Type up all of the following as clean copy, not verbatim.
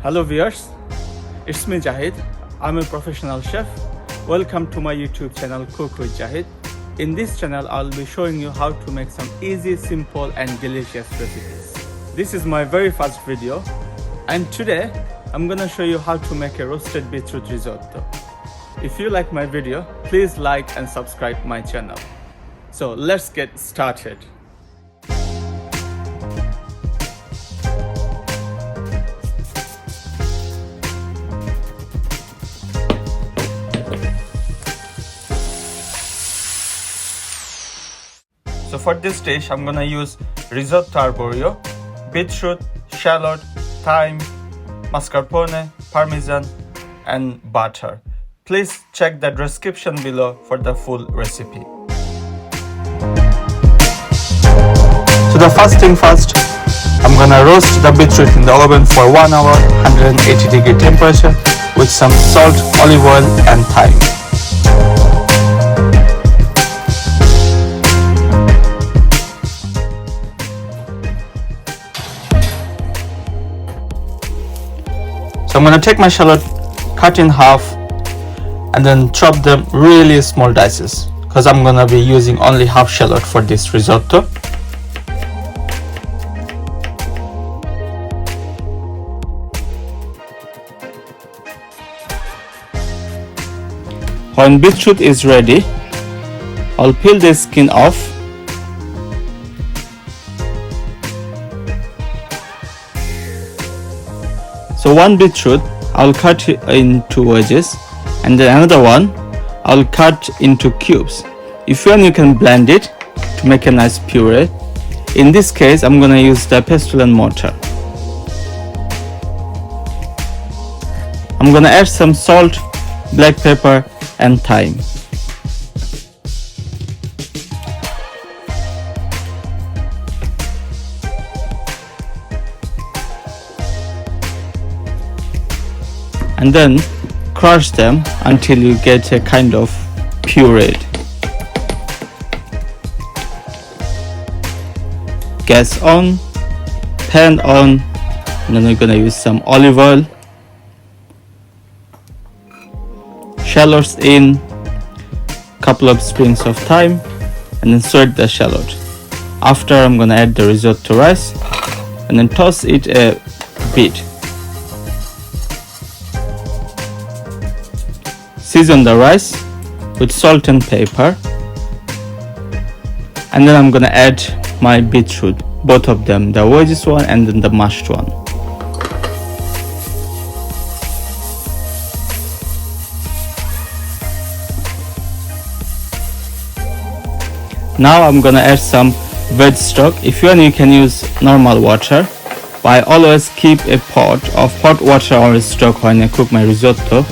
Hello viewers, it's me Jahid. I'm a professional chef. Welcome to my YouTube channel Cook with Jahid. In this channel, I'll be showing you how to make some easy, simple and delicious recipes. This is my very first video and today I'm gonna show you how to make a roasted beetroot risotto. If you like my video, please like and subscribe my channel. So let's get started. So for this dish, I'm gonna use Risotto Arborio, beetroot, shallot, thyme, mascarpone, parmesan, and butter. Please check the description below for the full recipe. So the first thing first, I'm gonna roast the beetroot in the oven for 1 hour, 180-degree temperature with some salt, olive oil, and thyme. So I'm gonna take my shallot, cut in half, and then chop them really small dices because I'm gonna be using only half shallot for this risotto. When beetroot is ready, I'll peel the skin off. So one beetroot I'll cut into wedges, and then another one I'll cut into cubes. If you want, you can blend it to make a nice puree. In this case, I'm gonna use the pestle and mortar. I'm gonna add some salt, black pepper, and thyme. And then crush them until you get a kind of pureed. Gas on, pan on, and then we're gonna use some olive oil, shallots in, couple of spoons of thyme, and then salt the shallot. After, I'm gonna add the risotto rice and then toss it a bit. Season the rice with salt and pepper, and then I'm gonna add my beetroot, both of them, the wedges one and then the mashed one. Now I'm gonna add some veg stock. If you want, you can use normal water, but I always keep a pot of hot water or stock when I cook my risotto,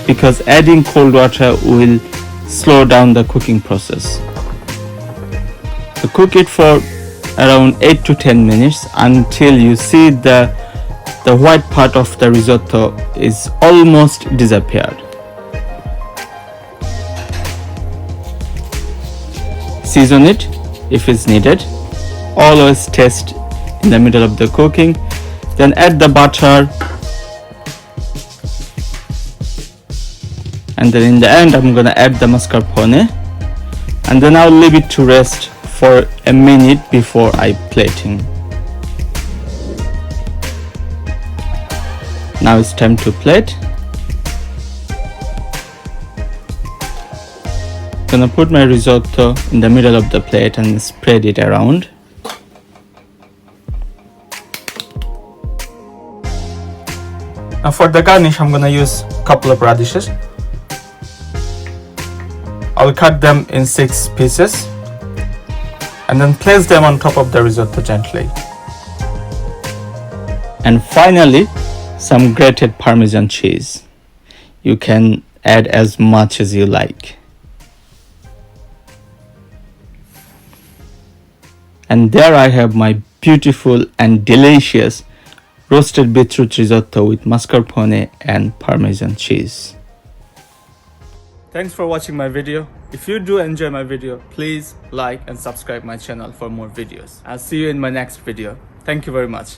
because adding cold water will slow down the cooking process. So cook it for around 8 to 10 minutes until you see the white part of the risotto is almost disappeared. Season it if it's needed. Always taste in the middle of the cooking. Then add the butter. And then in the end, I'm gonna add the mascarpone, and then I'll leave it to rest for a minute before I plating. Now it's time to plate. Gonna put my risotto in the middle of the plate and spread it around. Now for the garnish, I'm gonna use a couple of radishes. I'll cut them in 6 pieces and then place them on top of the risotto gently. And finally, some grated Parmesan cheese. You can add as much as you like. And there I have my beautiful and delicious roasted beetroot risotto with mascarpone and Parmesan cheese. Thanks for watching my video. If you do enjoy my video, please like and subscribe my channel for more videos. I'll see you in my next video. Thank you very much.